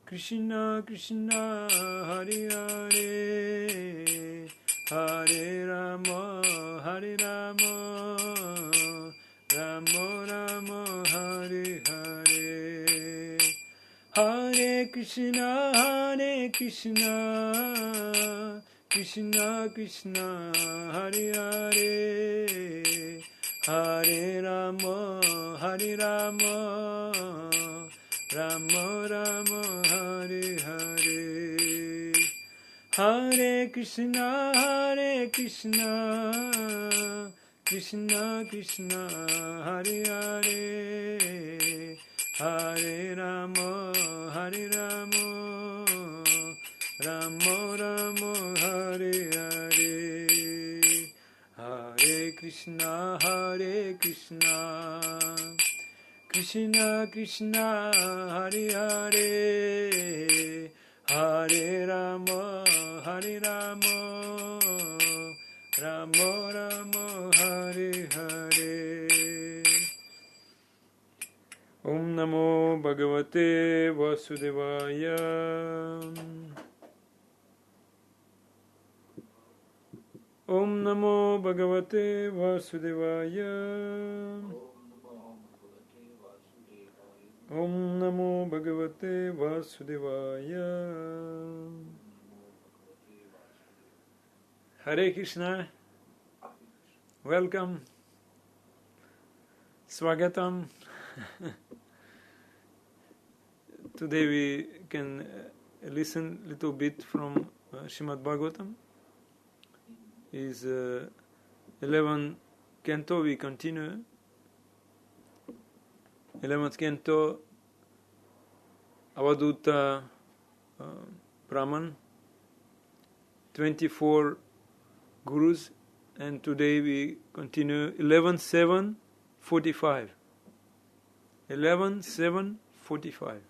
Krishna Krishna Hare Hare Hare Rama Hare Rama Rama Rama Hare Hare Hare Krishna Krishna Krishna Hare Hare Hare Rama Hare Rama Rama Rama Hare Hare Hare Krishna Krishna Krishna Hare Hare Hare Rama Hare Rama Rama Rama Hare Hare Hare Krishna Krishna Krishna Hare Hare Hare Rama Rama Rama Hare Hare Om Namo Bhagavate Vasudevaya Om Namo Bhagavate Vasudevaya Om Namo Bhagavate Vasudevaya Hare Krishna. Welcome. Swagatam. Today we can listen a little bit from Srimad Bhagavatam. Is 11th canto. We continue. 11th canto, Avaduta Brahman, 24 gurus, and today we continue 11.7.45. 11.7.45.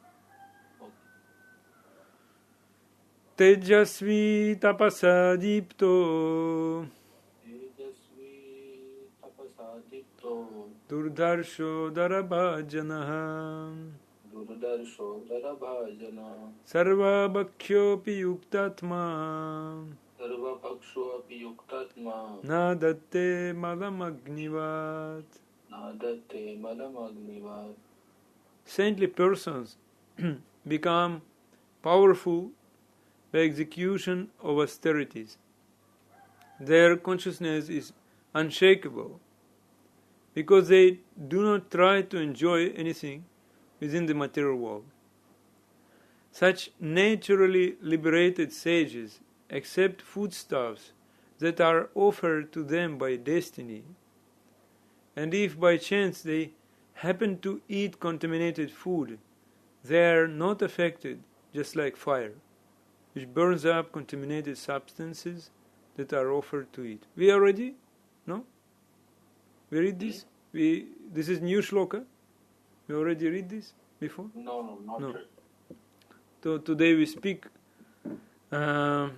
Tejasvi tapasadipto Durdarsho darabhajanaha Sarva bhakshopi yuktatma Nadatte malamagnivat. Saintly persons become powerful by execution of austerities. Their consciousness is unshakable because they do not try to enjoy anything within the material world. Such naturally liberated sages accept foodstuffs that are offered to them by destiny, and if by chance they happen to eat contaminated food, they are not affected, just like fire, which burns up contaminated substances that are offered to eat. We are ready? No? We read this? This is new shloka? We already read this before? No, not yet. So today we speak about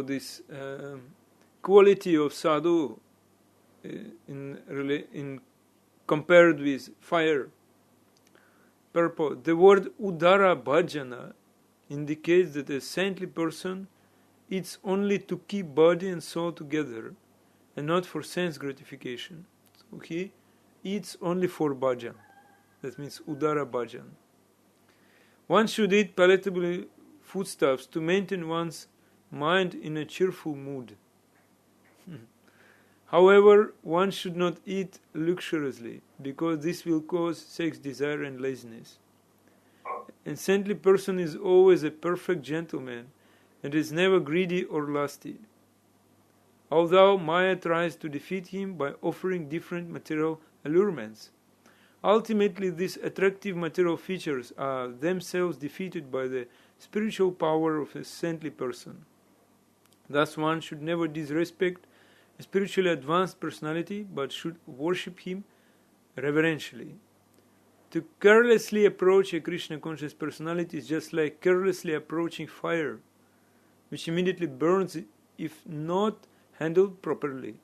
this quality of sadhu in compared with fire. Purpose. The word udara bhajana indicates that a saintly person eats only to keep body and soul together and not for sense gratification. So he eats only for bhajan. That means udara bhajan. One should eat palatable foodstuffs to maintain one's mind in a cheerful mood. However, one should not eat luxuriously, because this will cause sex desire and laziness. A saintly person is always a perfect gentleman and is never greedy or lusty. Although Maya tries to defeat him by offering different material allurements, ultimately these attractive material features are themselves defeated by the spiritual power of a saintly person. Thus one should never disrespect a spiritually advanced personality, but should worship him reverentially. To carelessly approach a Krishna conscious personality is just like carelessly approaching fire, which immediately burns if not handled properly.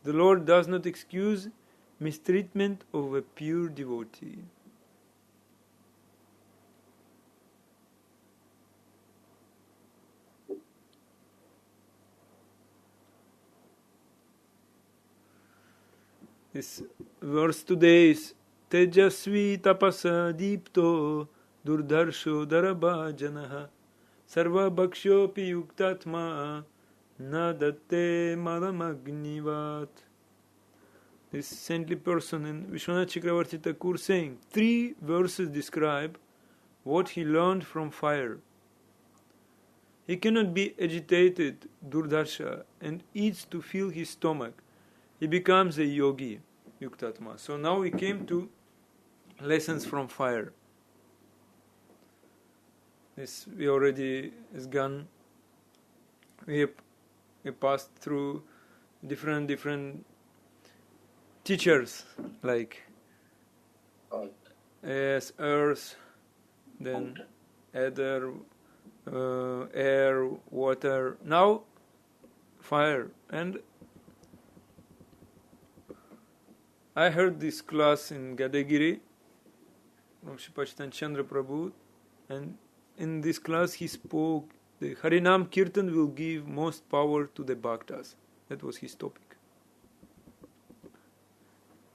The Lord does not excuse mistreatment of a pure devotee. This verse today is Tejasvi tapasa deepto durdharsho darabha janaha sarva bhakshopi yuktatma na datte malamagnivat. This saintly person in Vishwanath Chakravarti Thakur saying, 3 verses describe what he learned from fire. He cannot be agitated, durdharsha, and eats to fill his stomach. He becomes a yogi, yuktatma. So now we came to lessons from fire. This we already has gone. We passed through different teachers like earth, then ether, air, water. Now fire. And I heard this class in Gadagiri from Shri Chandra Prabhu, and in this class he spoke the Harinam Kirtan will give most power to the Bhaktas. That was his topic.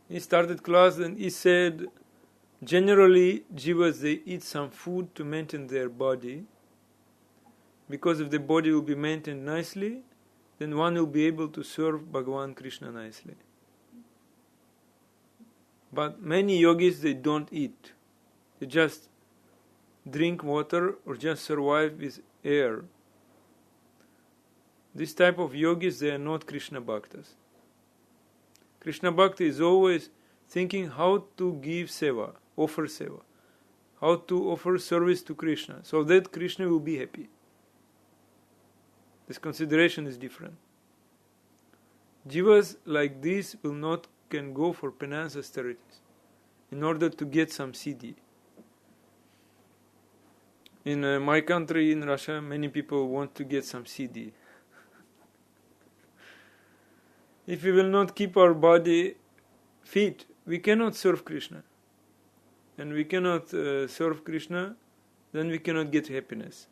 He started class and he said, generally jivas they eat some food to maintain their body, because if the body will be maintained nicely, then one will be able to serve Bhagavan Krishna nicely. But many yogis, they don't eat. They just drink water or just survive with air. This type of yogis, they are not Krishna Bhaktas. Krishna Bhakti is always thinking how to give seva, offer seva, how to offer service to Krishna, so that Krishna will be happy. This consideration is different. Jivas like this can go for penance austerities in order to get some siddhi. In my country, in Russia, many people want to get some siddhi. If we will not keep our body fit, we cannot serve Krishna. And we cannot serve Krishna, then we cannot get happiness.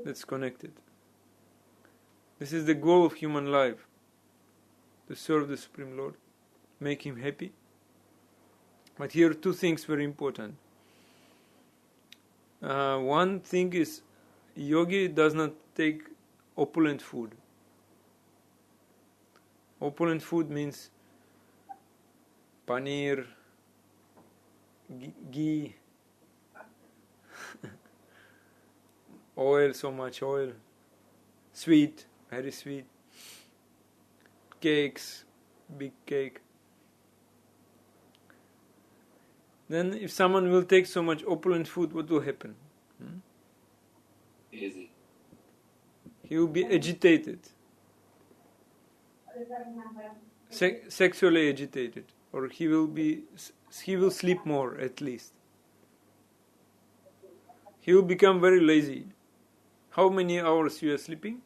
That's connected. This is the goal of human life, to serve the Supreme Lord, make Him happy. But here 2 things very important. One thing is, yogi does not take opulent food. Opulent food means paneer, ghee, oil, so much oil, sweet, very sweet, cakes, big cake. Then if someone will take so much opulent food, what will happen? Easy. He will be agitated. Sexually agitated. Or he will sleep more at least. He will become very lazy. How many hours you are sleeping?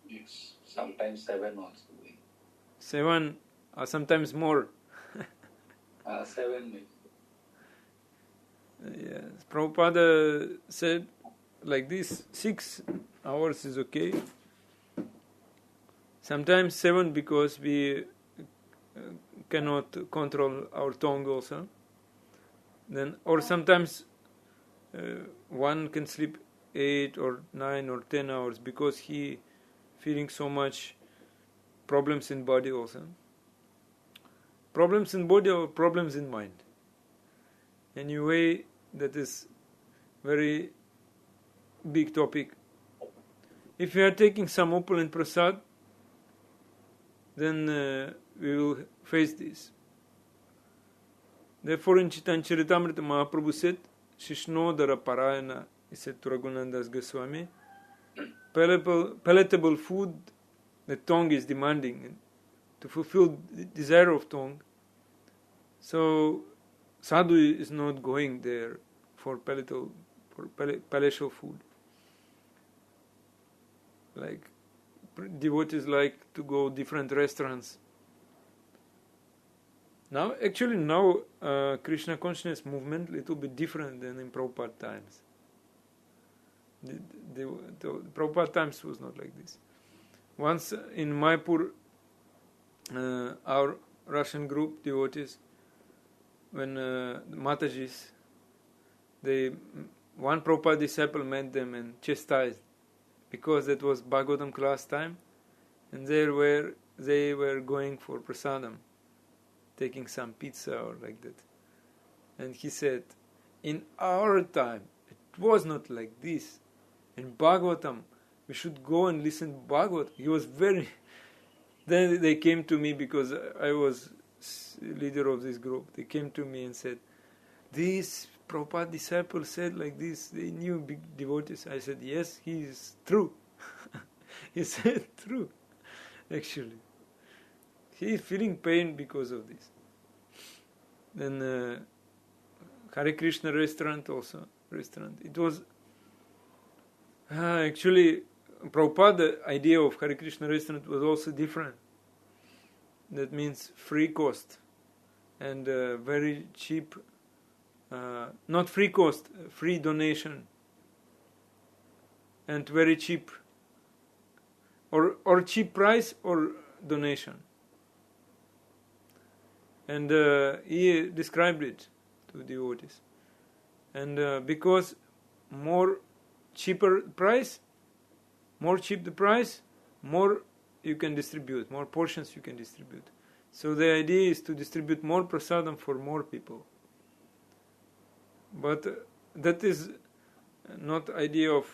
Yes, sometimes 7 also. 7 or sometimes more. 7 maybe. Yes, Prabhupada said like this, 6 hours is okay. Sometimes 7 because we cannot control our tongue also. Then, or sometimes one can sleep 8 or 9 or 10 hours because he feeling so much problems in body also. Problems in body or problems in mind. Anyway, that is very big topic. If we are taking some opulent prasad, then we will face this. Therefore, in Chaitanya Charitamrita, Mahaprabhu said, Shishnodara Parayana, he said to Raghunadas Goswami, palatable food the tongue is demanding, and to fulfill the desire of tongue. So sadhu is not going there for palatial food. Like devotees like to go different restaurants. Now, Krishna consciousness movement little bit different than in Prabhupada times. The Prabhupada times was not like this. Once in Mayapur, our Russian group devotees, when Matajis, one Prabhupada disciple met them and chastised because it was Bhagavatam class time, and they were going for prasadam, taking some pizza or like that. And he said, in our time, it was not like this. In Bhagavatam, we should go and listen to Bhagavatam. He was very... Then they came to me because I was leader of this group. They came to me and said, this Prabhupada disciple said like this, they knew big devotees. I said, yes, he is true. He said true, actually. He is feeling pain because of this. Then Hare Krishna restaurant also. It was actually Prabhupada idea of Hare Krishna restaurant was also different. That means free cost and very cheap, not free cost, free donation and very cheap, or cheap price or donation. And he described it to devotees. And because more cheap the price, more you can distribute, more portions you can distribute. So the idea is to distribute more prasadam for more people. But that is not idea of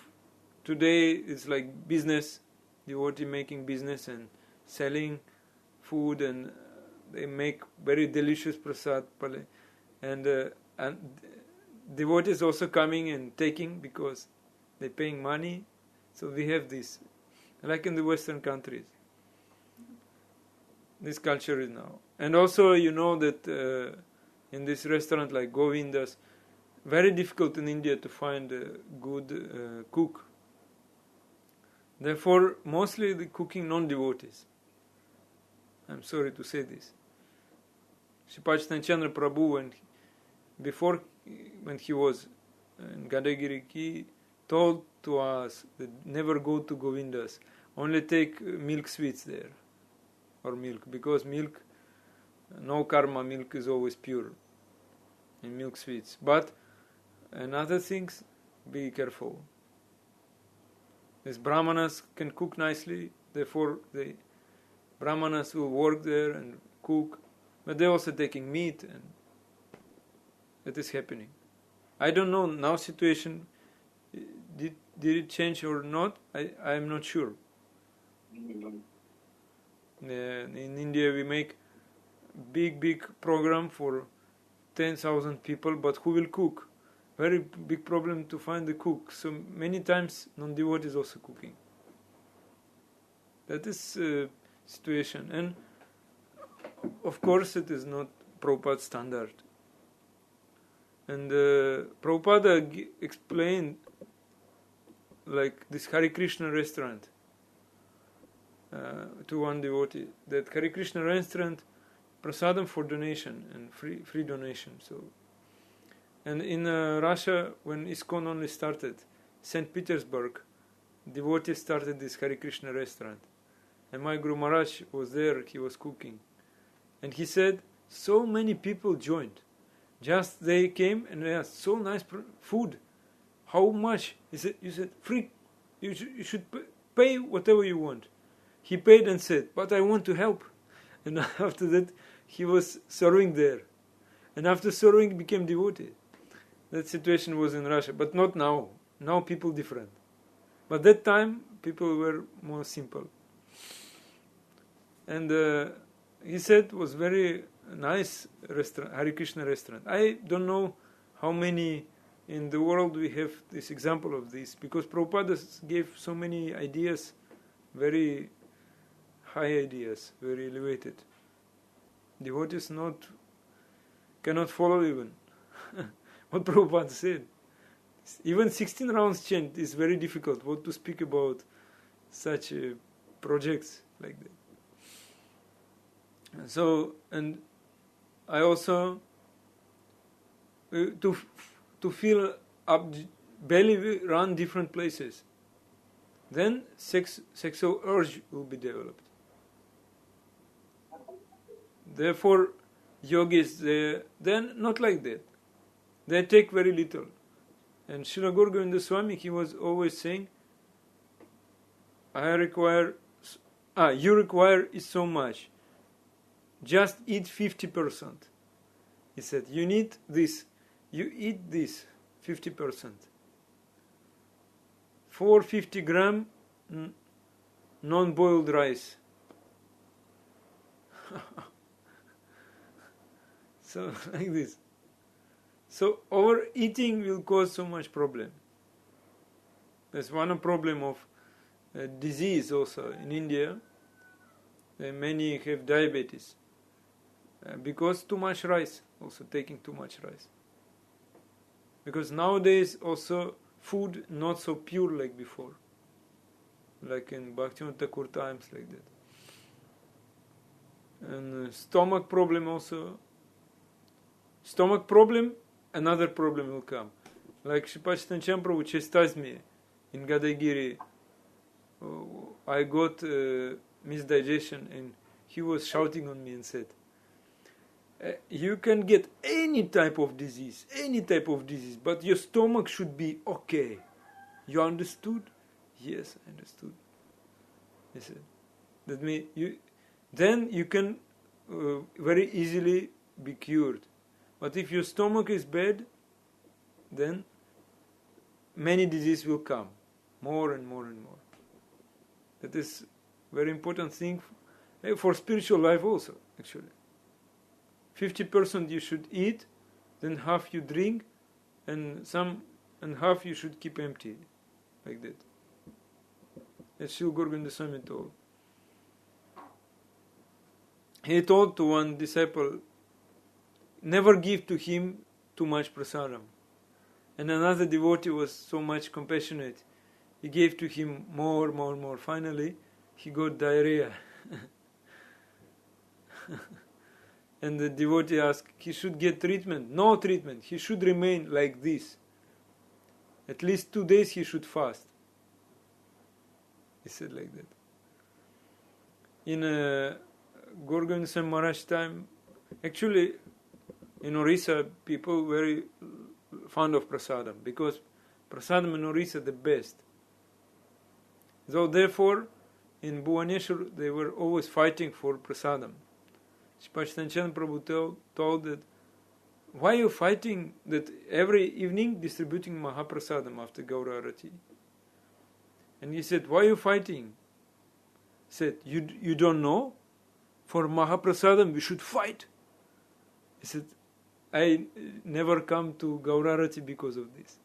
today. It's like business, devotee making business and selling food, and they make very delicious prasad, and devotees also coming and taking because they're paying money. So we have this, like in the Western countries. This culture is now. And also you know that in this restaurant like Govinda's, very difficult in India to find a good cook. Therefore, mostly the cooking non-devotees. I'm sorry to say this. Sripad Chaitanya Prabhu, when he was in Gadagiri, he told to us that never go to Govinda's, only take milk sweets there, or milk, because milk, no karma, milk is always pure in milk sweets. But and other things, be careful. These brahmanas can cook nicely, therefore the brahmanas will work there and cook, but they're also taking meat, and that is happening. I don't know now situation, did it change or not? I am not sure. In India we make big program for 10,000 people, but who will cook? Very big problem to find the cook. So many times non-devotees also cooking. That is situation. And of course it is not Prabhupada standard. And Prabhupada explained like this Hare Krishna restaurant to one devotee, that Hare Krishna restaurant, prasadam for donation and free donation. So, and in Russia, when ISKCON only started, St. Petersburg, devotees started this Hare Krishna restaurant, and my Guru Maharaj was there. He was cooking, and he said so many people joined. Just they came and they asked, so nice food. How much? He said, you said free. You should pay whatever you want. He paid and said, but I want to help. And after that, he was serving there. And after serving, he became devotee. That situation was in Russia, but not now. Now people different. But that time, people were more simple. And he said it was very nice restaurant, Hare Krishna restaurant. I don't know how many in the world we have this example of this, because Prabhupada gave so many ideas, very high ideas, very elevated. Devotees cannot follow even what Prabhupada said. Even 16 rounds chant is very difficult. What to speak about such projects like that. So, and I also to fill up belly will run different places. Then sexual urge will be developed. Therefore, yogis, then not like that. They take very little. And Srila Gaura Govinda Swami, he was always saying, you require is so much. Just eat 50%. He said, you need this. You eat this 50%. 450 gram non-boiled rice. So, like this. So, overeating will cause so much problem. There's one problem of disease also in India. Many have diabetes. Because too much rice, also taking too much rice. Because nowadays also food not so pure like before. Like in Bhaktivinoda Thakur times, like that. And stomach problem also. Stomach problem, another problem will come. Like Sripad Chaitanya Prabhu chastised me in Gadagiri. I got misdigestion and he was shouting on me and said, you can get any type of disease, but your stomach should be okay. You understood? Yes, I understood. He said, that means then you can very easily be cured. But if your stomach is bad, then many diseases will come, more and more and more. That is very important thing for spiritual life also, actually. 50% you should eat, then half you drink, and half you should keep empty, like that. As Srila Gaura Govinda Swami told. He told to one disciple, never give to him too much prasadam. And another devotee was so much compassionate. He gave to him more. Finally, he got diarrhea. And the devotee asked, he should get treatment. No treatment. He should remain like this. At least 2 days he should fast. He said like that. In Gaura Govinda Swami Maharaj time, actually, in Orissa, people very fond of prasadam, because prasadam in Orissa the best. So therefore, in Bhubaneswar, they were always fighting for prasadam. Sripad Chaitanya Prabhu told that, why are you fighting that every evening distributing Mahaprasadam after Gaura Arati? And he said, why are you fighting? He said, you don't know? For Mahaprasadam we should fight. He said, I never come to Gaura Arati because of this.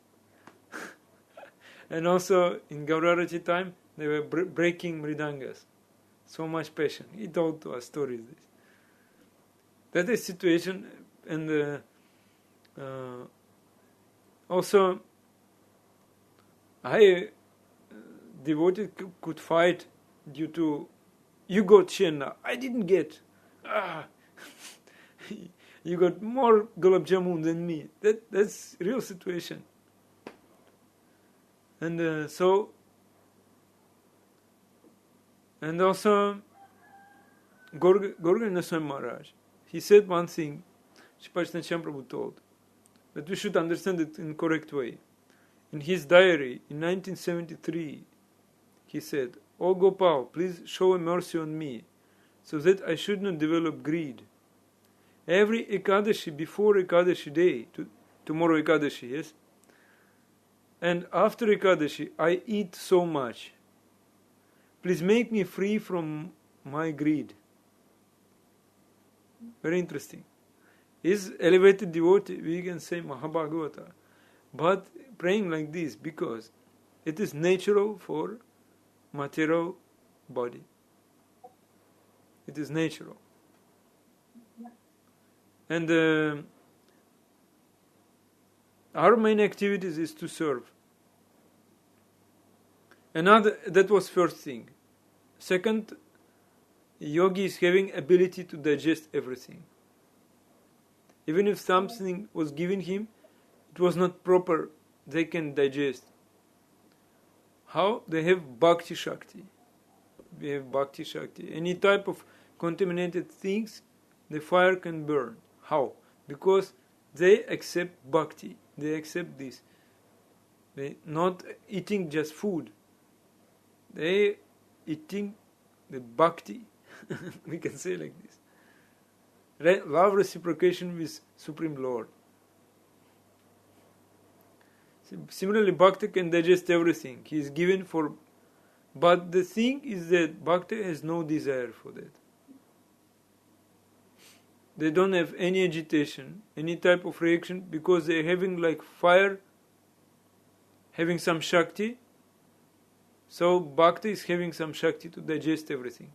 And also in Gaura Arati time, they were breaking mridangas. So much passion. He told to us stories this. That is situation, and also devotee could fight due to, you got Chenna, I didn't get. You got more gulab jamun than me. That's real situation. And and also Gaura Govinda Swami Maharaj, he said one thing, Sripad Chaitanya Prabhu told, that we should understand it in correct way. In his diary, in 1973, he said, "O Gopal, please show a mercy on me, so that I should not develop greed. Every Ekadashi, before Ekadashi day, tomorrow Ekadashi, yes? And after Ekadashi, I eat so much. Please make me free from my greed." Very interesting. Is elevated devotee, we can say Mahabhagavata. but praying like this because it is natural for material body. It is natural. And our main activities is to serve. That was first thing. Second, yogi is having ability to digest everything. Even if something was given him, it was not proper, they can digest. How? They have bhakti shakti. We have bhakti shakti. Any type of contaminated things, the fire can burn. How? Because they accept bhakti. They accept this. They not eating just food. They eating the bhakti. We can say like this. Love reciprocation with Supreme Lord. Similarly, bhakti can digest everything. He is given for... But the thing is that bhakti has no desire for that. They don't have any agitation, any type of reaction, because they're having like fire, having some shakti. So bhakti is having some shakti to digest everything.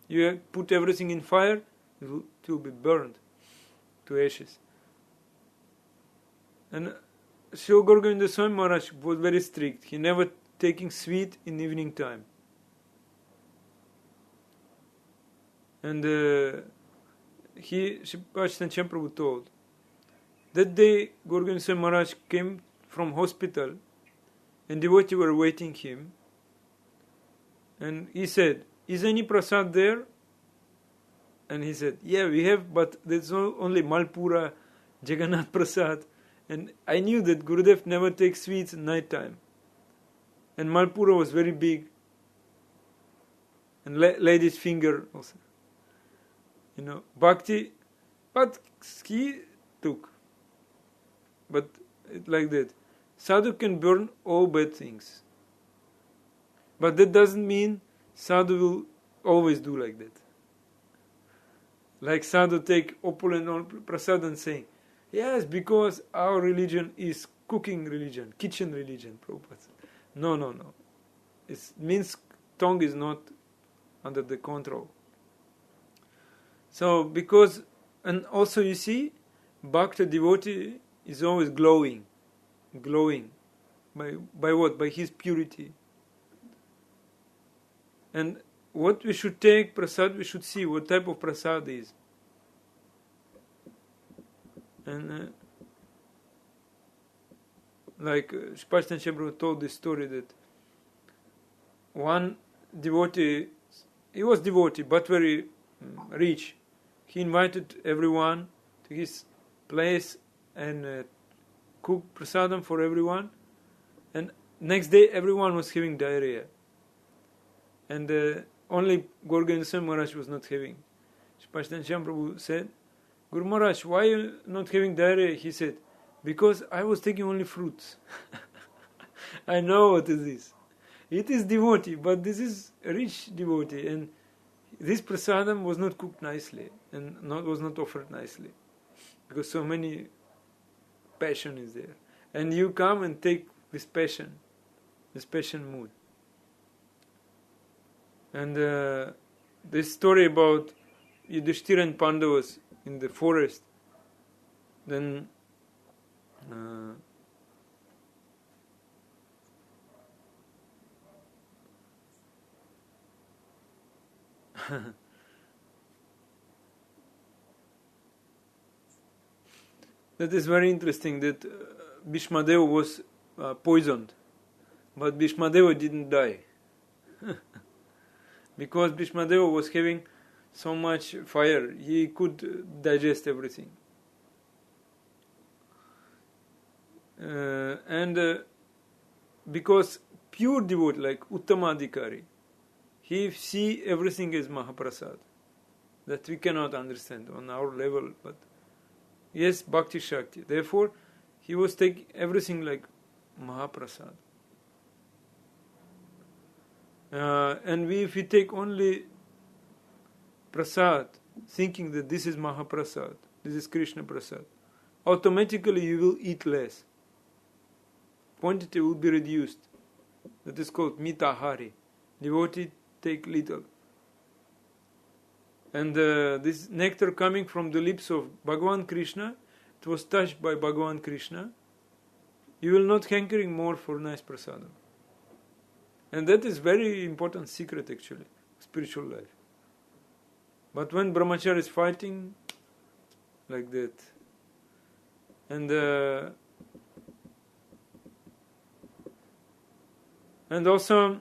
You put everything in fire, it will be burned to ashes. And Srila Gaura Govinda Swami Maharaj was very strict. He never taking sweet in evening time. And Sripati Prabhu told that day Gaura Govinda Swami Maharaj came from hospital and devotees were waiting him, and he said, "Is any prasad there?" And he said, "Yeah, we have, but there's only Malpura, Jagannath Prasad." And I knew that Gurudev never takes sweets at night time. And Malpura was very big. And laid his finger also. Bhakti, but he took. But like that. Sadhu can burn all bad things. But that doesn't mean sadhu will always do like that. Like sadhu take opulent prasad and say, "Yes, because our religion is cooking religion, kitchen religion," Prabhupada. No. It means tongue is not under the control. So, because, and also you see, bhakta devotee is always glowing. By what? By his purity. And what we should take prasad, we should see what type of prasad is. And like Sripati Prabhu told this story that one devotee, he was devotee but very rich. He invited everyone to his place and cooked prasadam for everyone. And next day everyone was having diarrhea. And only Gaura Govinda Swami Maharaj was not having. Sripati Prabhu said, "Guru Maharaj, why are you not having diarrhea?" He said, "Because I was taking only fruits." I know what is this. It is devotee, but this is a rich devotee, and this prasadam was not cooked nicely and was not offered nicely, because so many passion is there, and you come and take this passion mood. And this story about Yudhishthira and Pandavas in the forest, then that is very interesting that Bhishmadeva was poisoned, but Bhishmadeva didn't die. Because Bhishmadeva was having so much fire, he could digest everything. And because pure devotee like Uttamadhikari, he see everything as Mahaprasad. That we cannot understand on our level, but yes, Bhakti Shakti. Therefore, he was taking everything like Mahaprasad. And if we take only prasad, thinking that this is Mahaprasad, this is Krishna Prasad, automatically you will eat less. quantity will be reduced. That is called mitahari. Devotee take little. And this nectar coming from the lips of Bhagavan Krishna, it was touched by Bhagavan Krishna. You will not hankering more for nice prasadam. And that is very important secret actually, spiritual life. But when brahmachari is fighting like that, and also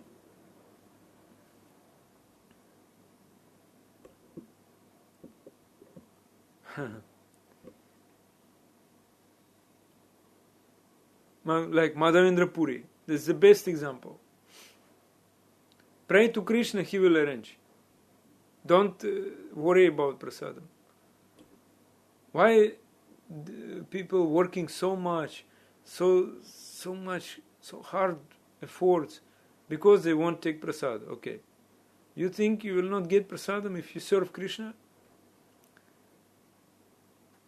like Madhavendra Puri, this is the best example. Pray to Krishna, he will arrange. Don't worry about prasadam. Why people working so much, so hard efforts because they won't take prasad? Okay, you think you will not get prasadam if you serve Krishna?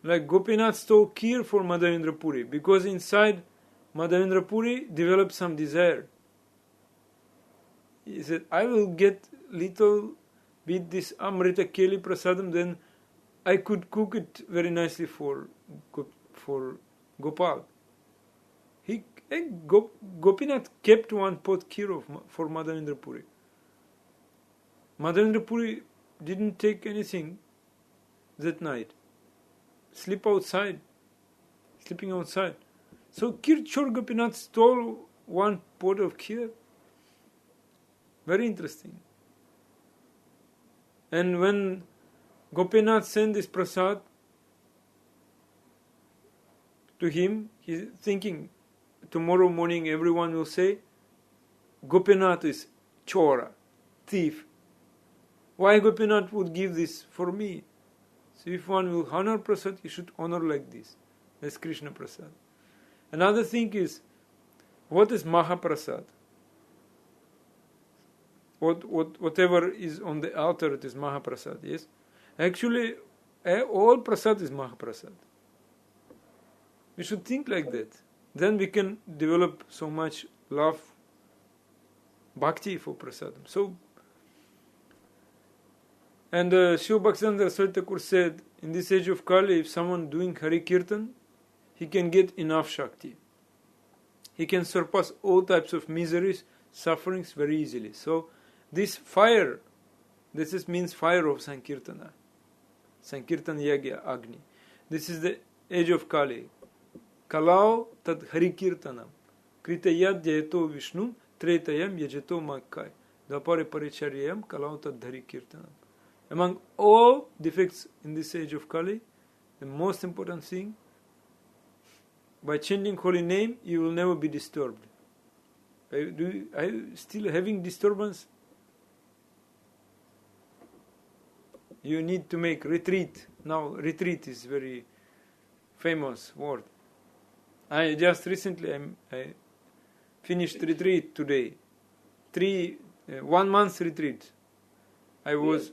Like Gopinath stole kheer for Madhavendra Puri because inside Madhavendra Puri developed some desire. He said, I will get little bit this Amrita Keli Prasadam, then I could cook it very nicely for Gopal. Gopinath kept one pot kheer for Madhavendra Puri. Madhavendra Puri didn't take anything that night. Sleeping outside. So Kirchor Gopinath stole one pot of kheer. Very interesting. And when Gopinath sent this prasad to him, he's thinking, tomorrow morning everyone will say, Gopinath is chora, thief. Why Gopinath would give this for me? So if one will honor prasad, he should honor like this. That's Krishna prasad. Another thing is, what is Mahaprasad? Whatever is on the altar, it is Mahaprasad, yes? Actually, all prasad is Mahaprasad. We should think like that. Then we can develop so much love, bhakti for prasadam. So, and Srila Bhaktivedanta Saraswati Thakur said, in this age of Kali, if someone doing Hari Kirtan, he can get enough Shakti. He can surpass all types of miseries, sufferings very easily. So, this fire, means fire of Sankirtana. Sankirtan Yagya Agni. This is the age of Kali. Kalao tad Hari Kirtanam. Kritayad Jayato Vishnu Tretayam Yajato Makkai. Dapare Paricharyam Kalao tad Hari Kirtanam. Among all defects in this age of Kali, the most important thing, by chanting holy name, you will never be disturbed. Are you still having disturbance? You need to make retreat. Now, retreat is very famous word. I just recently I finished retreat today. 1 month retreat. I was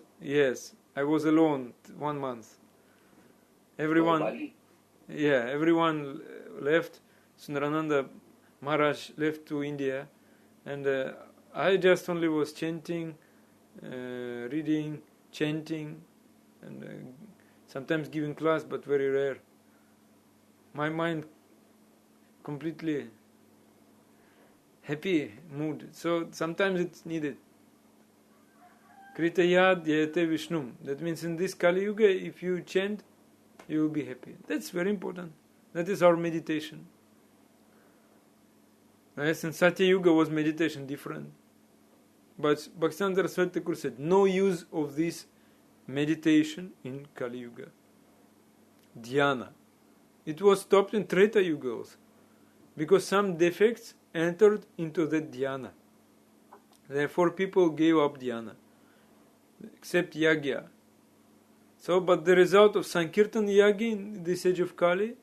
alone 1 month. Everyone left. Sundarananda Maharaj left to India, and I just only was chanting, reading, chanting, and sometimes giving class, but very rare. My mind completely happy mood. So sometimes it's needed. Kritayad Yayate Vishnum. That means in this Kali Yuga, if you chant, you will be happy. That's very important. That is our meditation. Yes, in Satya Yuga was meditation different. But Bhaktivedanta Saraswati Thakur said, no use of this meditation in Kali Yuga. Dhyana. It was stopped in Treta Yuga also, because some defects entered into the dhyana. Therefore people gave up dhyana, except yagya. So, but the result of Sankirtan yagya in this age of Kali,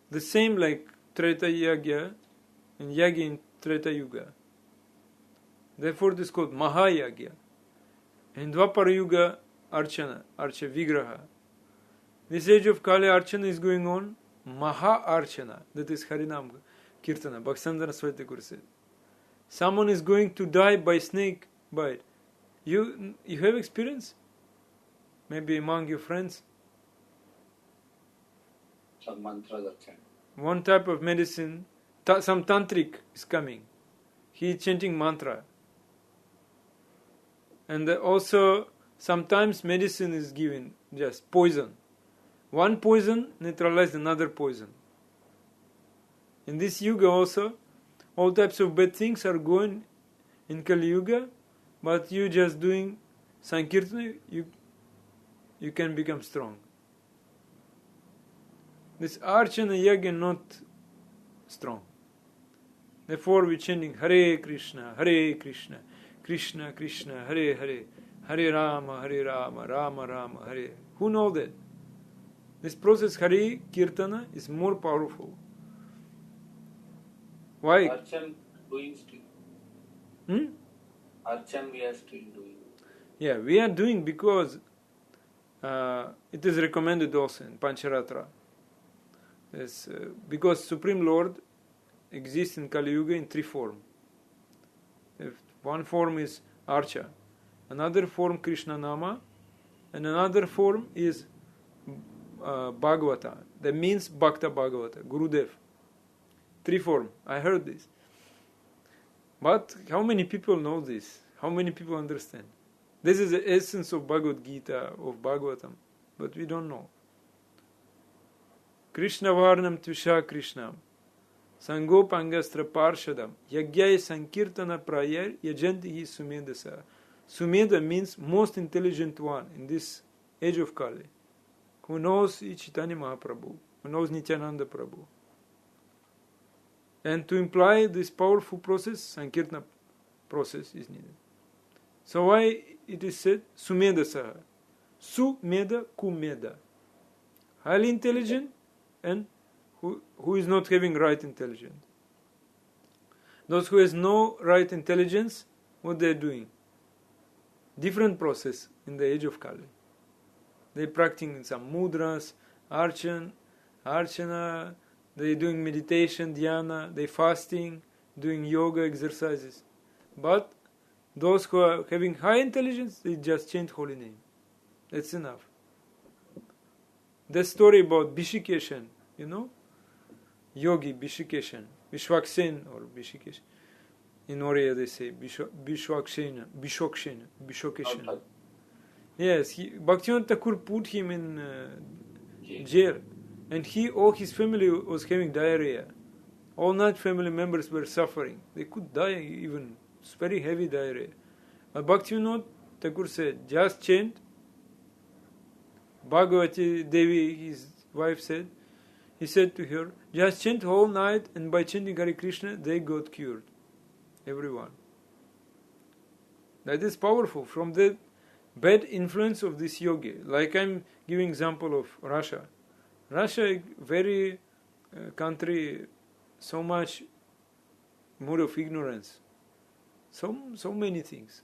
the same like Treta yagya and yagya in Treta Yuga. Therefore it is called Mahayagya. In Dwapara Yuga, Archana, Archa Vigraha. This age of Kali Archana is going on, Maha Archana, that is Harinam. Kirtana. Bhaktisandana Saraswati Thakur said. Someone is going to die by snake bite. You have experience? Maybe among your friends? Some mantras are chanted. One type of medicine, some tantric is coming. He is chanting mantra. And also, sometimes medicine is given, just poison. One poison neutralizes another poison. In this yuga also, all types of bad things are going in Kali Yuga, but you just doing Sankirtana, you can become strong. This Archana Yagya not strong. Therefore we chanting Hare Krishna, Krishna Krishna, Hare Hare, Hare Rama, Rama Rama, Hare. Who know that? This process Hare Kirtana is more powerful. Why? Archan doing still. Archan we are still doing. Yeah, we are doing because it is recommended also in Pancharatra. Yes, because Supreme Lord exists in Kali Yuga in 3 forms. One form is Archa, another form Krishna Nama, and another form is Bhagavata. That means Bhakta Bhagavata, Gurudev. 3 forms. I heard this. But how many people know this? How many people understand? This is the essence of Bhagavad Gita, of Bhagavatam. But we don't know. Krishna Varnam Tvisha Krishnam Sangopangastra Parshadam Yagyaya Sankirtana Prayar Yajantihi Sumedasa. Sumeda means most intelligent one in this age of Kali, who knows Chaitanya Mahaprabhu, who knows Nityananda Prabhu. And to imply this powerful process, Sankirtana process is needed. So why it is said Sumeda Saha? Sumeda Kumeda. Highly intelligent and who is not having right intelligence. Those who has no right intelligence, what they are doing? Different process in the age of Kali. They are practicing some mudras, archana, they are doing meditation, dhyana, they are fasting, doing yoga exercises. But those who are having high intelligence, they just chant holy name. That's enough. The story about Bishikeshan, you know? Yogi Bishikeshan, Vishwaksen or Bishikeshan. In Oriya they say Bishwaksen. Yes, Bhaktivinoda Thakur put him in jail. And all his family was having diarrhea. All 9 family members were suffering. They could die even. It's very heavy diarrhea. But Bhaktivinoda Thakur said, just chant. Bhagavati Devi, his wife, said, he said to her, just chant whole night, and by chanting Hare Krishna, they got cured. Everyone. That is powerful. From the bad influence of this yogi. Like I'm giving example of Russia. Russia, very country, so much more of ignorance. So many things.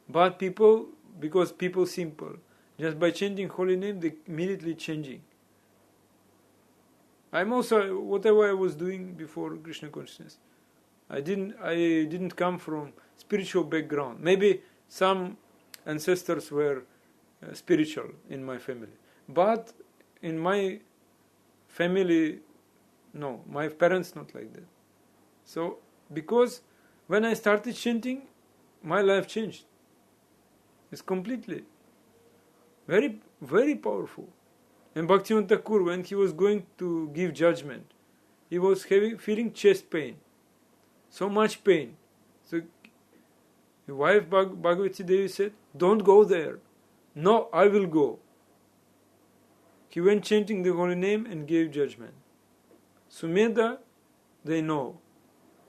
But people, because people simple, just by chanting holy name, they immediately changing. I'm also, whatever I was doing before Krishna consciousness, I didn't come from spiritual background. Maybe some ancestors were spiritual in my family. But in my family, no, my parents not like that. So, because when I started chanting, my life changed. It's completely. Very, very powerful. And Bhaktivinoda Thakur, when he was going to give judgment, he was feeling chest pain. So much pain. So, his wife Bhagavati Devi said, don't go there. No, I will go. He went chanting the holy name and gave judgment. Sumedha, they know.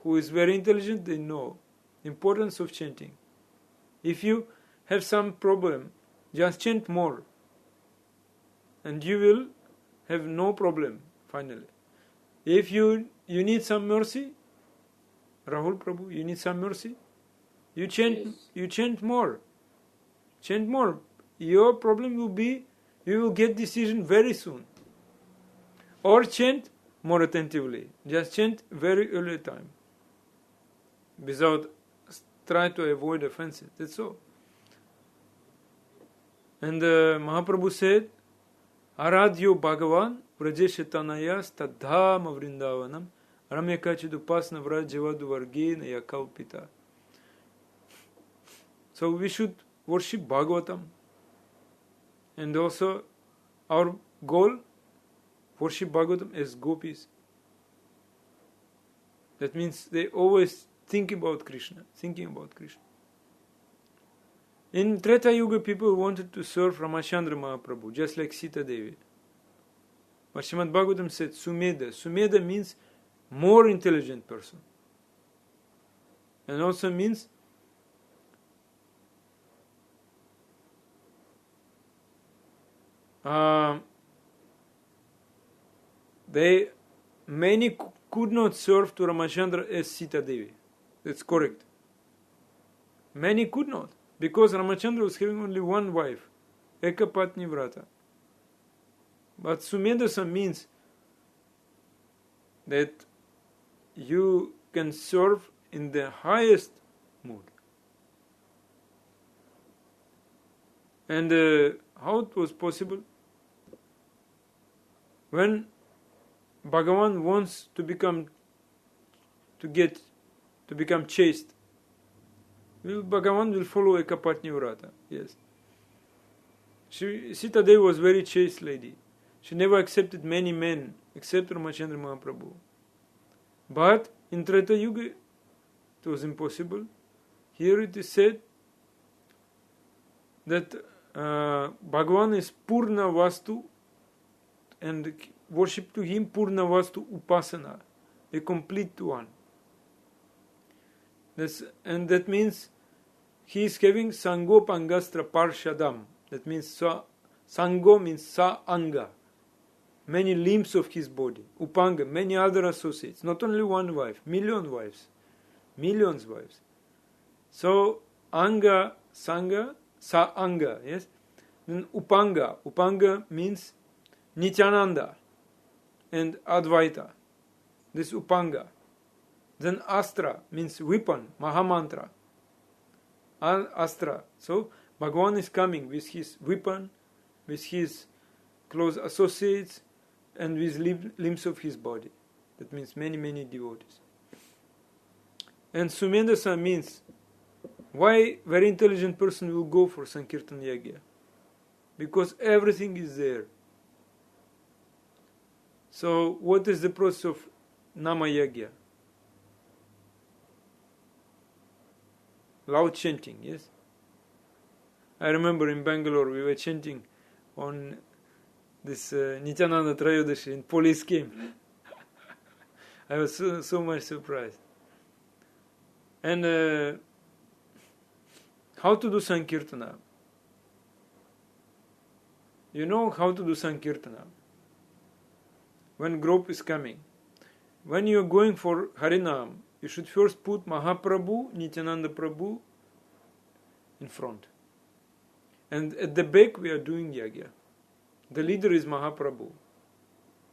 Who is very intelligent, they know. Importance of chanting. If you have some problem, just chant more. And you will have no problem, finally. If you need some mercy, Rahul Prabhu, you need some mercy, you chant more. Chant more. Your problem will be, you will get decision very soon. Or chant more attentively. Just chant very early time. Without, try to avoid offenses. That's all. And Mahaprabhu said, Aradhyo Bhagavan Vrajeshatanaya Stadhama Vrindavanam Ramyakachidupasna Vrajavadu Vargena Yakalpita. So we should worship Bhagavatam. And also our goal, worship Bhagavatam as gopis. That means they always think about Krishna, thinking about Krishna. In Treta Yuga, people wanted to serve Ramachandra Mahaprabhu, just like Sita Devi. But Srimad Bhagavatam said Sumedha. Sumedha means more intelligent person. And also means many could not serve to Ramachandra as Sita Devi. That's correct. Many could not, because Ramachandra was having only one wife, Ekapatni Vrata. But Sumedasa means that you can serve in the highest mood. And how it was possible? When Bhagavan wants to become chaste, Bhagavan will follow Ekapatni Vrata. Yes. Sita Devi was very chaste lady. She never accepted many men except Ramachandra Mahaprabhu. But in Treta Yuga it was impossible. Here it is said that Bhagavan is Purna Vastu, and worship to him Purna Vastu Upasana, a complete one. And that means he is having Sangopangastra Parshadam. That means Sango means Sa Anga, many limbs of his body. Upanga, many other associates. Not only one wife, millions wives. So Anga, Sanga, Sa Anga, yes. Then Upanga means Nityananda and Advaita. This Upanga. Then Astra means weapon, Mahamantra. Astra. So Bhagavan is coming with his weapon, with his close associates, and with limbs of his body. That means many devotees. And Sumedasa means, why very intelligent person will go for Sankirtan Yagya? Because everything is there. So what is the process of Nama Yagya? Loud chanting, yes? I remember in Bangalore we were chanting on this Nityananda Trayodashi and police came. I was so much surprised. And how to do Sankirtana? You know how to do Sankirtana. When group is coming. When you are going for Harinam, you should first put Mahaprabhu, Nityananda Prabhu in front. And at the back we are doing Yagya. The leader is Mahaprabhu.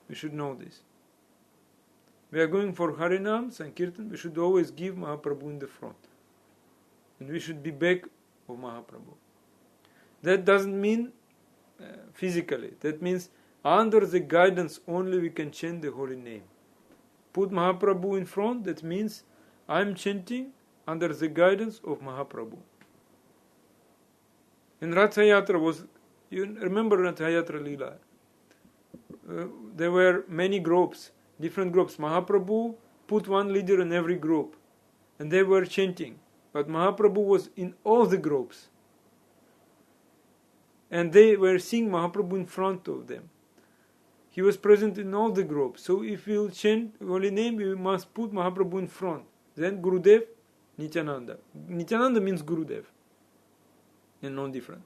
We should know this. We are going for Harinam, Sankirtan, we should always give Mahaprabhu in the front. And we should be back of Mahaprabhu. That doesn't mean physically. That means under the guidance only we can chant the holy name. Put Mahaprabhu in front, that means I am chanting under the guidance of Mahaprabhu. In Ratha Yatra you remember Ratha Yatra Leela? There were many groups, different groups. Mahaprabhu put one leader in every group, and they were chanting. But Mahaprabhu was in all the groups. And they were seeing Mahaprabhu in front of them. He was present in all the groups. So if we will chant holy name, we must put Mahaprabhu in front. Then Gurudev, Nityananda. Nityananda means Gurudev. And no different.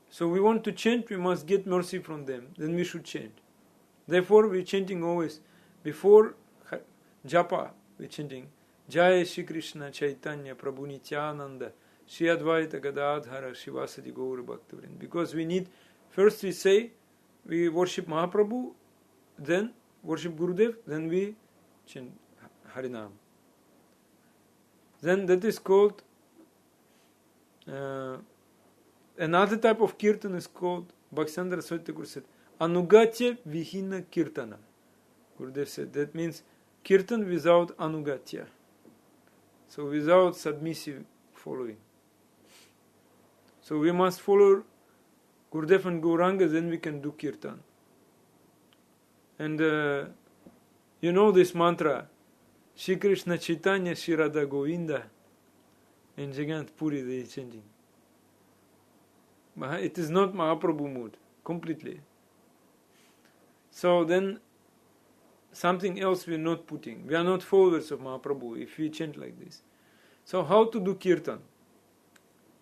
So we want to chant, we must get mercy from them. Then we should chant. Therefore we are chanting always. Before japa, we are chanting Jai Shri Krishna Chaitanya Prabhu Nityananda Shri Advaita Gadadhara Shivasadi Gaura Bhaktavrind. Because we need, first we say, we worship Mahaprabhu, then worship Gurudev, then we chant Harinam. Then that is called, another type of kirtan is called, Bhaktisandra Saraswati Thakur said, Anugatya Vihina Kirtana. Gurudev said, that means kirtan without anugatya. So without submissive following. So we must follow Gurudev and Gauranga, then we can do kirtan. And you know this mantra, Shri Krishna Chaitanya Shri Radha Govinda. In Jagannath Puri they are chanting. It is not Mahaprabhu mood, completely. So then something else we are not putting. We are not followers of Mahaprabhu if we chant like this. So how to do kirtan?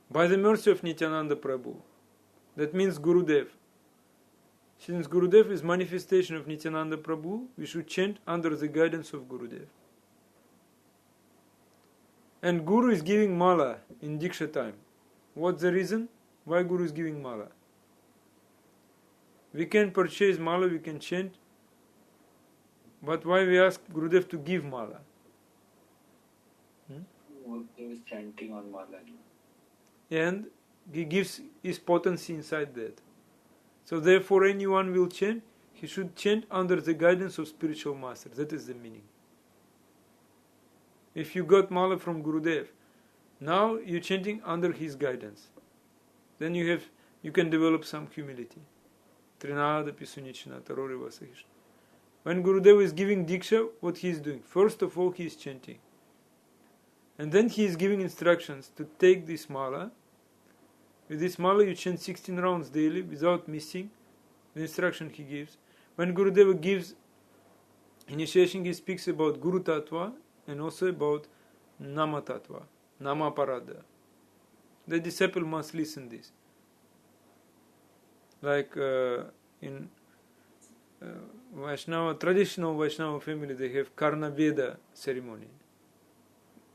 By the mercy of Nityananda Prabhu. That means Gurudev. Since Gurudev is manifestation of Nityananda Prabhu, we should chant under the guidance of Gurudev. And Guru is giving mala in Diksha time. What's the reason? Why Guru is giving mala? We can purchase mala, we can chant, but why we ask Gurudev to give mala? He was chanting on mala. And he gives his potency inside that. So therefore anyone will chant, he should chant under the guidance of spiritual master. That is the meaning. If you got mala from Gurudev, now you're chanting under his guidance. Then you can develop some humility. Trinada Pisunichina Tarori Vasahishna. When Gurudev is giving Diksha, what he is doing? First of all, he is chanting. And then he is giving instructions to take this mala. With this mala you chant 16 rounds daily without missing the instruction he gives. When Gurudeva gives initiation, he speaks about Guru Tattva and also about Nama Tattva, Nama Parada. The disciple must listen this. Like in Vaishnava, traditional Vaishnava family, they have Karna Veda ceremony,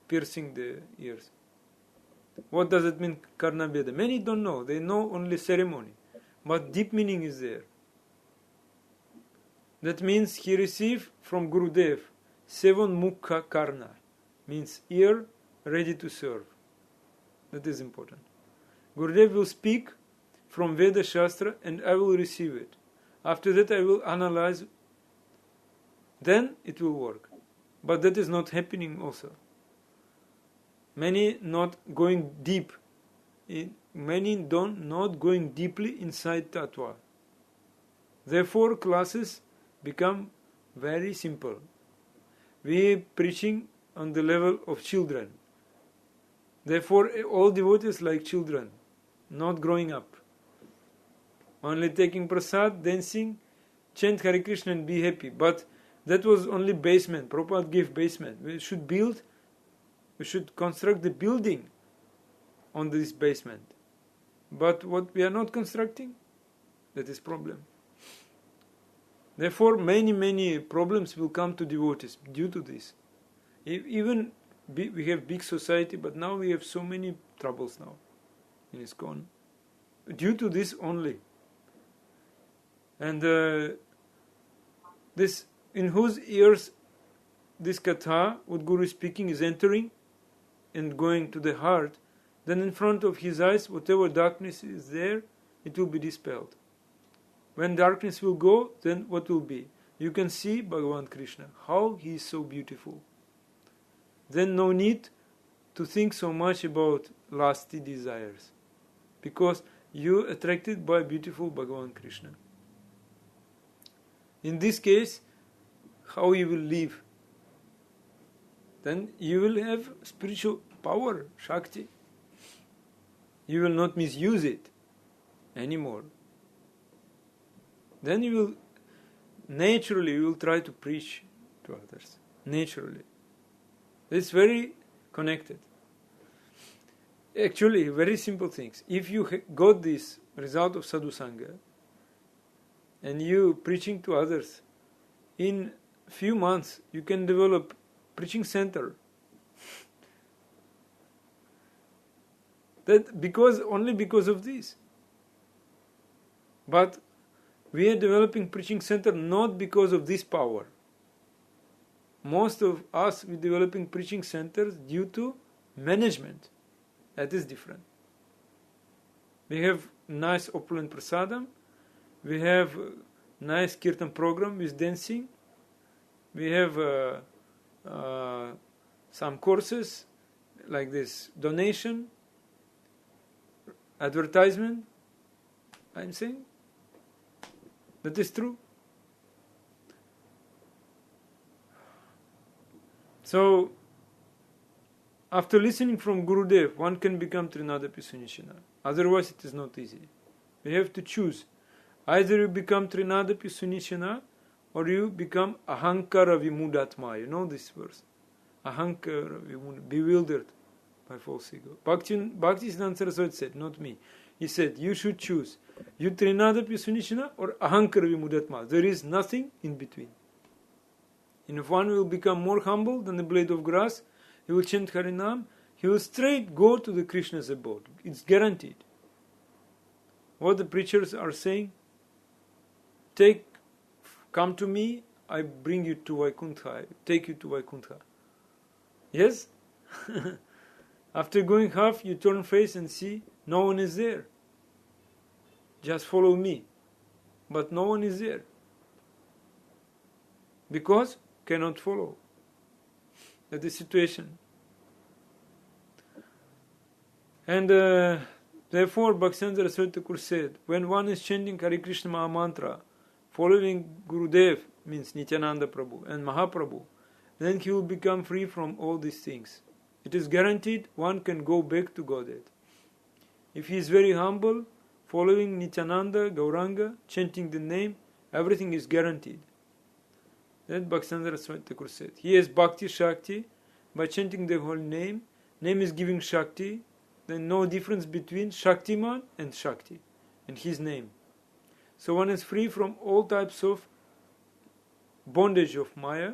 piercing the ears. What does it mean, Karna Veda? Many don't know. They know only ceremony. But deep meaning is there. That means he received from Gurudev 7 mukha karna, means ear ready to serve. That is important. Gurudev will speak from Veda Shastra and I will receive it. After that I will analyze. Then it will work. But that is not happening also. Many not going deep. Many not going deeply inside Tattva. Therefore classes become very simple. We are preaching on the level of children. Therefore all devotees like children, not growing up. Only taking prasad, dancing, chant Hare Krishna and be happy. But that was only basement. Prabhupada gave basement. We should construct the building on this basement. But what we are not constructing, that is problem. Therefore, many problems will come to devotees due to this. Even we have big society, but now we have so many troubles now in ISKCON. Due to this only. And this, in whose ears this katha, what Guru is speaking, is entering and going to the heart, then in front of his eyes, whatever darkness is there, it will be dispelled. When darkness will go, then what will be? You can see Bhagavan Krishna, how he is so beautiful. Then no need to think so much about lusty desires, because you are attracted by beautiful Bhagavan Krishna. In this case, how you will live? Then you will have spiritual power, Shakti. You will not misuse it anymore. Then you will naturally try to preach to others. Naturally. It's very connected. Actually, very simple things. If you got this result of sadhu sangha, and you preaching to others, in few months you can develop preaching center. That only because of this. But We are developing preaching center not because of this power. Most of us we developing preaching centers due to management. That is different. We have nice opulent prasadam. We have nice kirtan program with dancing. We have some courses like this, donation, advertisement. I'm saying that is true. So, after listening from Gurudev, one can become Trinadapi Sunishana. Otherwise, it is not easy. We have to choose. Either you become Trinadapi Sunishana or you become Ahankara Vimudatma. You know this verse. Ahankara Vimudatma, bewildered by false ego. Bhaktisiddhanta Saraswati said, not me. He said, you should choose. You Trinadapi Sunishana or Ahankara Vimudatma. There is nothing in between. And if one will become more humble than a blade of grass, he will chant Harinam, he will straight go to the Krishna's abode. It's guaranteed. What the preachers are saying, come to me, I bring you to Vaikuntha, I take you to Vaikuntha. Yes? After going half, you turn face and see no one is there. Just follow me. But no one is there. Because cannot follow. That is the situation. And therefore, Bhaktivinoda Saraswati Thakur said, when one is chanting Hare Krishna Maha Mantra, following Gurudev, means Nityananda Prabhu and Mahaprabhu, then he will become free from all these things. It is guaranteed one can go back to Godhead. If he is very humble, following Nityananda, Gauranga, chanting the name, everything is guaranteed. That Bhaktivinoda Saraswati Thakur said. He has Bhakti Shakti by chanting the whole name. Name is giving Shakti. Then no difference between Shaktiman and Shakti and his name. So one is free from all types of bondage of Maya.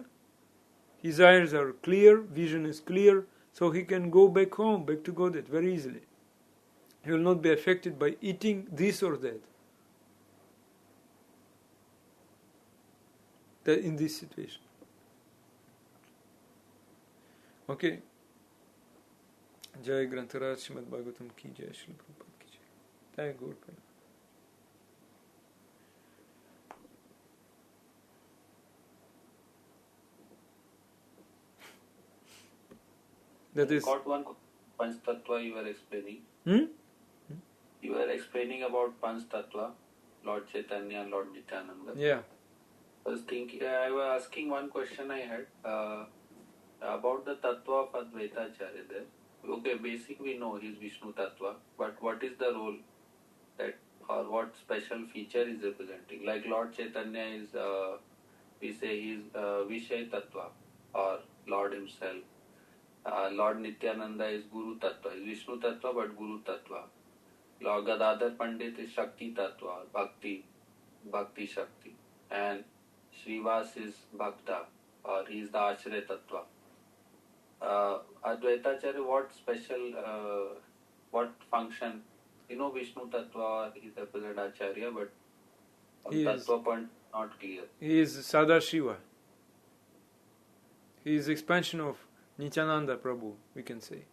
His eyes are clear, vision is clear, so he can go back home, back to Godhead very easily. He will not be affected by eating this or that. In this situation. Okay. Jai Grantaraj Srimad Bhagavatam ki jai, Srila Prabhupada ki jai. Jai Gaur Prabhupada. That is. Got one Panch Tattva you were explaining. You were explaining about Panch Tattva, Lord Chaitanya and Lord Nityananda. Yeah. I was asking one question I had about the Tattva of Advaita Acharya there. Okay, basic we know he is Vishnu Tattva, but what is the role that or what special feature is representing? Like Lord Chaitanya is, we say he is Vishay Tattva or Lord himself. Lord Nityananda is Guru Tattva, is Vishnu Tattva but Guru Tattva. Lord Gadadhar Pandit is Shakti Tattva, Bhakti Shakti. And Srivas is Bhakta, or he is the Ashraya Tattva. Advaita Acharya, what special, what function? You know Vishnu Tattva, he represents Acharya, but on Tattva point not clear. He is Sadashiva. He is expansion of Nityananda Prabhu, we can say.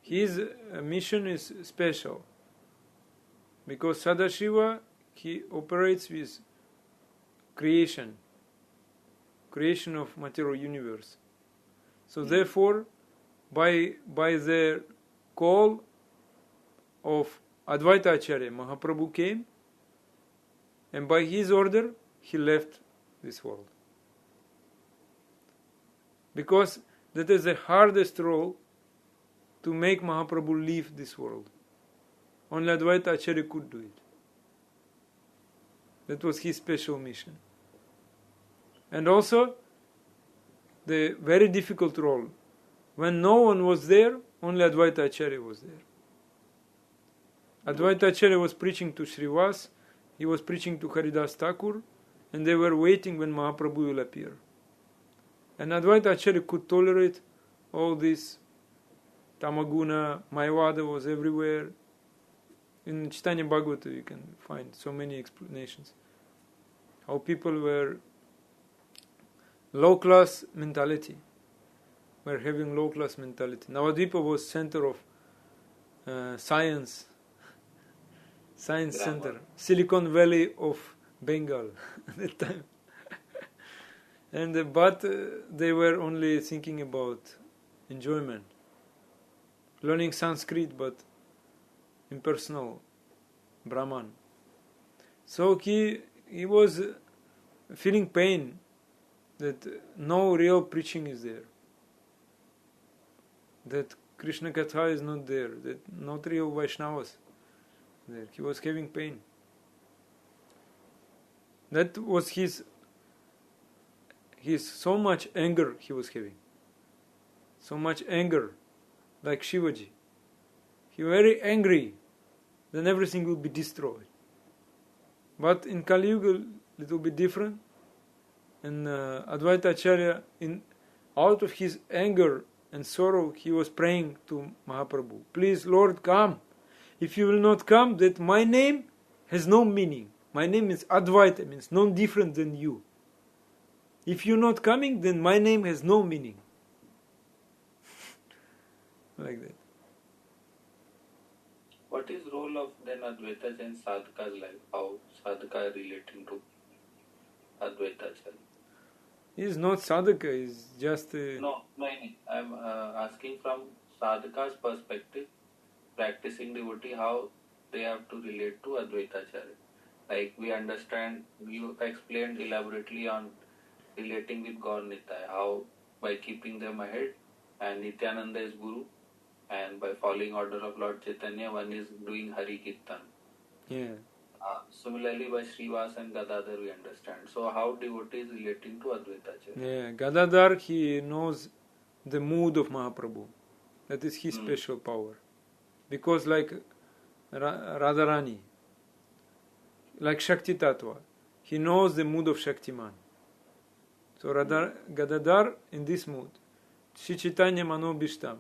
His mission is special because Sadashiva, he operates with creation of material universe. So therefore, by the call of Advaita Acharya, Mahaprabhu came, and by his order, he left this world. Because that is the hardest role to make Mahaprabhu leave this world. Only Advaita Acharya could do it. That was his special mission. And also, the very difficult role. When no one was there, only Advaita Acharya was there. Advaita Acharya was preaching to Srivas, he was preaching to Haridas Thakur, and they were waiting when Mahaprabhu will appear. And Advaita Acharya could tolerate all this. Tamaguna, Mayavada was everywhere. in Chaitanya Bhagavata you can find so many explanations. How people were low-class mentality, were having low-class mentality. Navadvipa was center of science center, Silicon Valley of Bengal at that time. And but they were only thinking about enjoyment, learning Sanskrit, but impersonal Brahman. So he was feeling pain that no real preaching is there, that Krishna Katha is not there, that not real Vaishnavas there. He was having pain. That was his so much anger he was having. So much anger, like Shivaji. He was very angry, then everything will be destroyed. But in Kali Yuga, it will be different. And Advaita Acharya, out of his anger and sorrow, he was praying to Mahaprabhu, please Lord, come. If you will not come, that my name has no meaning. My name is Advaita, means no different than you. If you're not coming, then my name has no meaning. Like that. What is role of then Advaita in sadhaka's life? How sadhaka relating to Advaita Acharya? He is not sadhaka, he is just No, I'm asking from sadhaka's perspective, practicing devotee, how they have to relate to Advaita Acharya. Like we understand, you explained elaborately on relating with Gaur Nitai, how by keeping them ahead, and Nityananda is Guru, and by following order of Lord Chaitanya, one is doing Hari Kirtan. Yeah. Similarly, by Srivas and Gadadhar we understand. So how devotee is relating to Advaita Acharya? Yeah, Gadadhar, he knows the mood of Mahaprabhu. That is his special power. Because like Radharani, like Shakti Tattva, he knows the mood of Shaktiman. So Gadadhar in this mood, Shri Chaitanya Mano Bhishtam.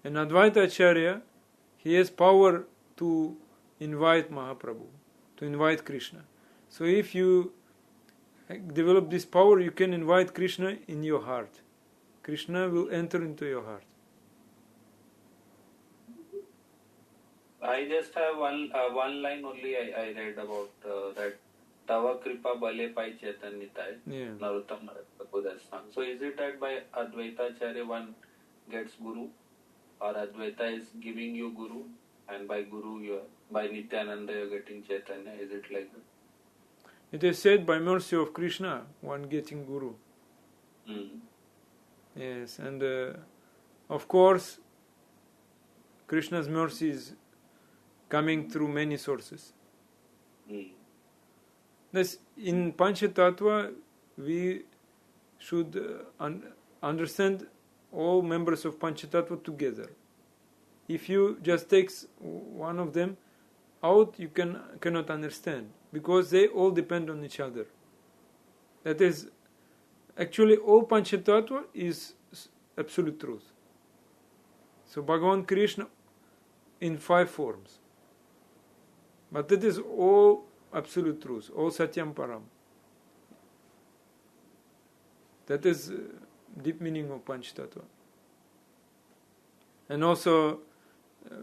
And Advaita Acharya, he has power to invite Mahaprabhu, to invite Krishna. So if you develop this power, you can invite Krishna in your heart. Krishna will enter into your heart. I just have one line only I read about that Tava Kripa Bale Pai Chaitanyataya, Narottam Narottam song. So is it that by Advaita Acharya one gets Guru, or Advaita is giving you Guru, and by Guru by Nityananda you're getting Chaitanya? Is it like that? It is said by mercy of Krishna, one getting Guru. Yes, and of course, Krishna's mercy is coming through many sources. Thus, in Panchatattva, we should understand all members of Panchatattva together. If you just take one of them out, you cannot understand, because they all depend on each other. That is, actually all Panchatattva is absolute truth. So Bhagavan Krishna in 5 forms. But that is all absolute truth, all Satyam Param. That is deep meaning of Panchatattva. And also,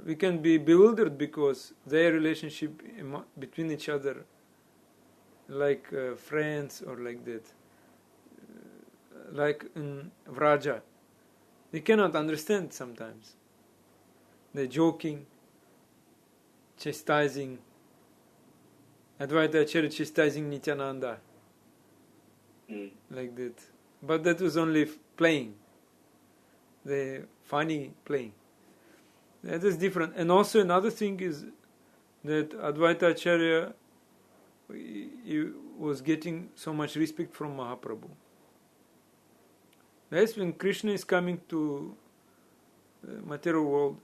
we can be bewildered because their relationship between each other, like friends or like that, like in Vraja, we cannot understand sometimes. They're joking, chastising, Advaita Acharya chastising Nityananda, like that. But that was only playing, the funny playing. That is different. And also another thing is that Advaita Acharya he was getting so much respect from Mahaprabhu. That's when Krishna is coming to the material world,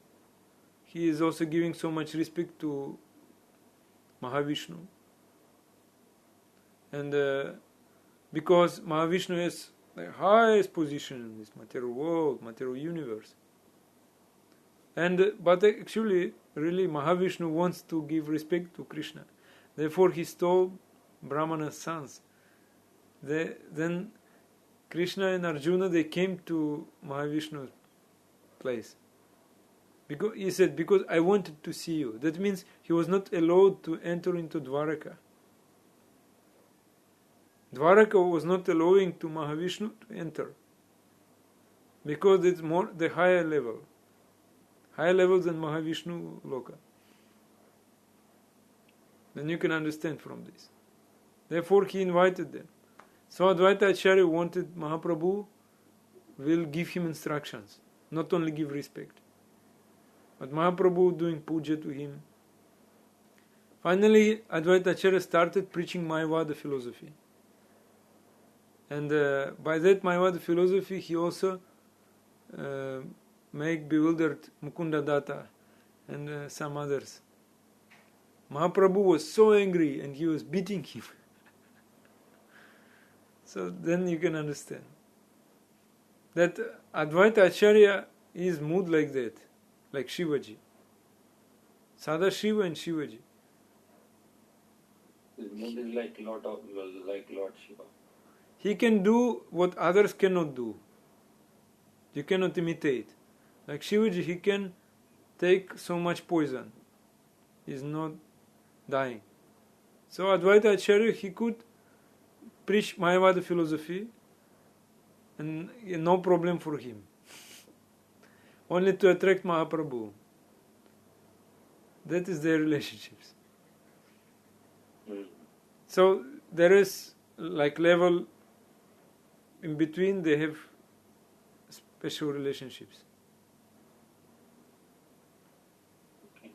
he is also giving so much respect to Mahavishnu. And because Mahavishnu has the highest position in this material world, material universe. And but actually, really Mahavishnu wants to give respect to Krishna. Therefore he stole Brahmana's sons. Then Krishna and Arjuna, they came to Mahavishnu's place. Because he said, because I wanted to see you. That means he was not allowed to enter into Dwaraka. Dwaraka was not allowing to Mahavishnu to enter. Because it's more the higher level. Higher level than Mahavishnu Loka. Then you can understand from this. Therefore he invited them. So Advaita Acharya wanted Mahaprabhu will give him instructions, not only give respect. But Mahaprabhu doing puja to him. Finally, Advaita Acharya started preaching Mayavada philosophy. And by that Mayavada philosophy, he also make bewildered Mukunda Datta and some others. Mahaprabhu was so angry and he was beating him. So then you can understand that Advaita Acharya is mood like that, like Shivaji. Sada Shiva and Shivaji. His mood is like Lord Shiva. He can do what others cannot do. You cannot imitate. Like Shivaji, he can take so much poison. He's not dying. So Advaita Acharya, he could preach Mayavada philosophy and no problem for him. Only to attract Mahaprabhu. That is their relationships. So there is like level in between, they have special relationships. Okay.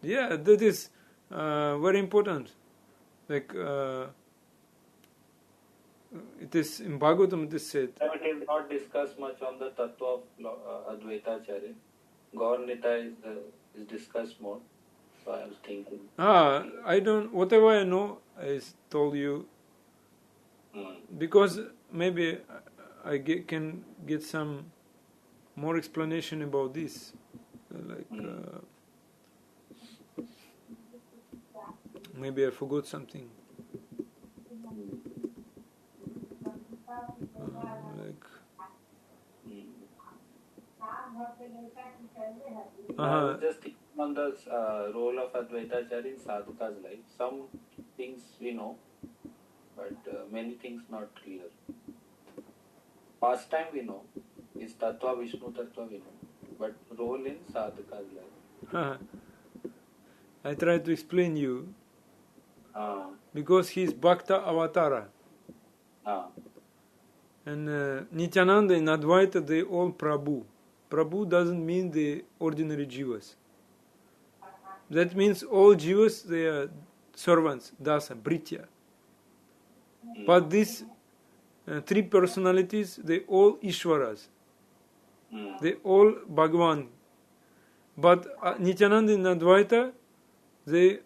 Yeah, that is very important. Like it is in Bhagavatam, it is said. I did not discuss much on the tattva of Advaita Acharya. Gaur Nita is discussed more. So I was thinking. I don't. Whatever I know, I told you. Because maybe I can get some more explanation about this. Maybe I forgot something. I was just thinking on the role of Advaita Acharya in sadhaka's life. Some things we know, but many things not clear. Past time we know, is Tattva, Vishnu Tattva we know, but role in sadhaka's life. I try to explain you. Because he is Bhakta Avatara. And Nityananda and Advaita, they all Prabhu. Prabhu doesn't mean the ordinary jivas. That means all jivas, they are servants, dasa, britya. But these three personalities, they all Ishwaras. They all Bhagavan. But Nityananda and Advaita, they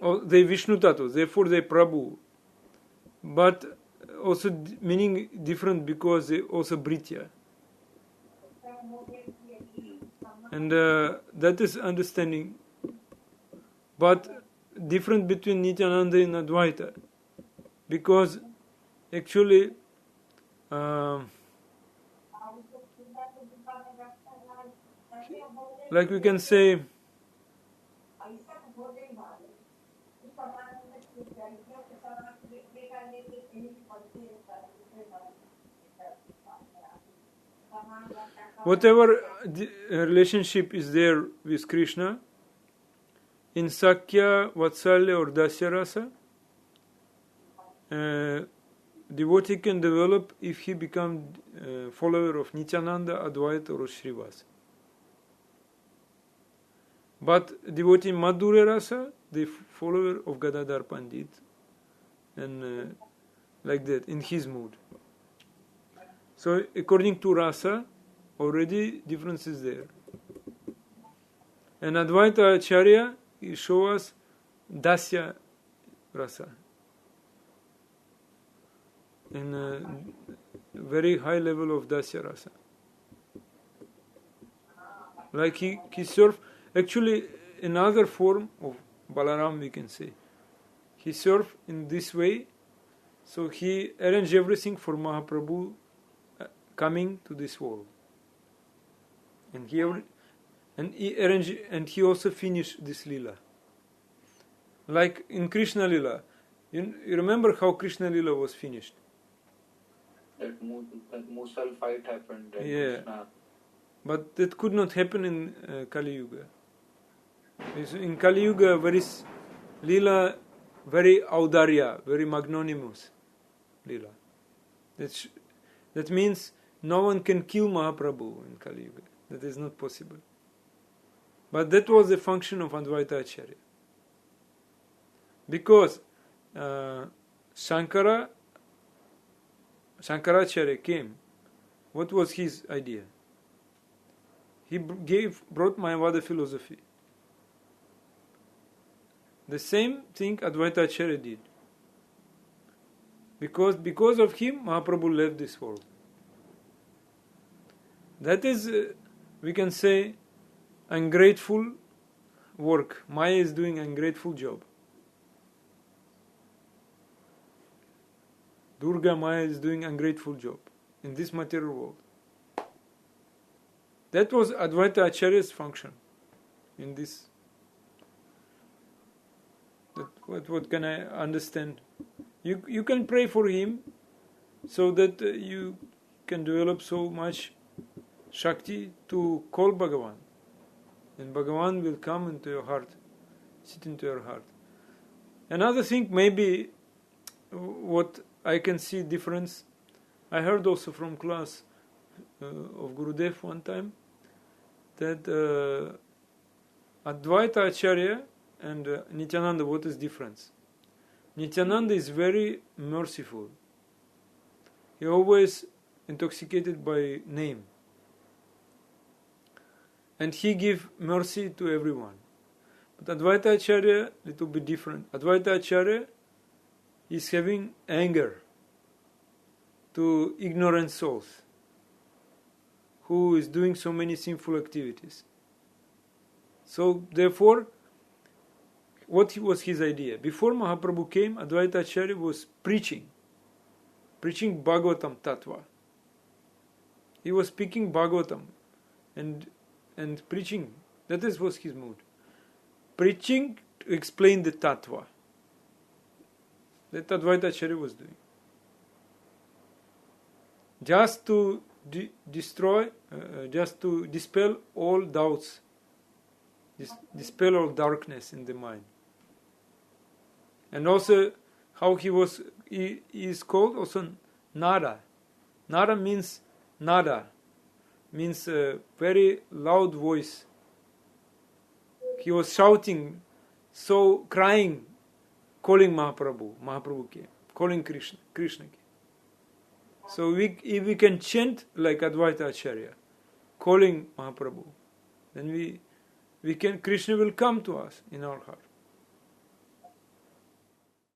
Vishnu Tattva, therefore they Prabhu. But also meaning different because they also Britya. And that is understanding. But different between Nityananda and Advaita. Because actually like we can say whatever relationship is there with Krishna, in Sakya, Vatsalya or Dasya Rasa, devotee can develop if he becomes follower of Nityananda, Advaita or Srivas. But devotee in Madhurya Rasa, the follower of Gadadhar Pandit, and like that, in his mood. So according to Rasa, already difference is there. And Advaita Acharya shows us Dasya Rasa. In a very high level of Dasya Rasa. Like he served, actually another form of Balaram, we can say. He served in this way, so he arranged everything for Mahaprabhu coming to this world. And he arranged, and he also finished this lila. Like in Krishna lila, you remember how Krishna lila was finished? That Musal fight happened. And Yeah. Krishna. But that could not happen in Kali Yuga. In Kali Yuga, lila, very audarya, very magnanimous lila. That means no one can kill Mahaprabhu in Kali Yuga. That is not possible. But that was the function of Advaita Acharya. Because Shankaracharya came, what was his idea? He brought Mayavada philosophy. The same thing Advaita Acharya did. Because of him, Mahaprabhu left this world. That is, we can say, ungrateful work. Maya is doing an ungrateful job. Durga Maya is doing an ungrateful job in this material world. That was Advaita Acharya's function in this. What can I understand? You can pray for him so that you can develop so much Shakti to call Bhagavan. And Bhagavan will come into your heart, sit into your heart. Another thing, maybe what I can see difference, I heard also from class of Gurudev one time, that Advaita Acharya and Nityananda, what is difference? Nityananda is very merciful. He always intoxicated by name. And he give mercy to everyone. But Advaita Acharya, little bit different. Advaita Acharya is having anger to ignorant souls who is doing so many sinful activities. So therefore, what was his idea? Before Mahaprabhu came, Advaita Acharya was preaching Bhagavatam Tattva. He was speaking Bhagavatam and preaching. That was his mood. Preaching to explain the Tattva. That Advaita Acharya was doing. Just to destroy, just to dispel all doubts, dispel all darkness in the mind. And also, how he is called also Nara. Nara means nada, means a very loud voice. He was shouting, so crying, calling Mahaprabhu. Mahaprabhu came, calling Krishna came. So if we can chant like Advaita Acharya, calling Mahaprabhu, then we can, Krishna will come to us in our heart.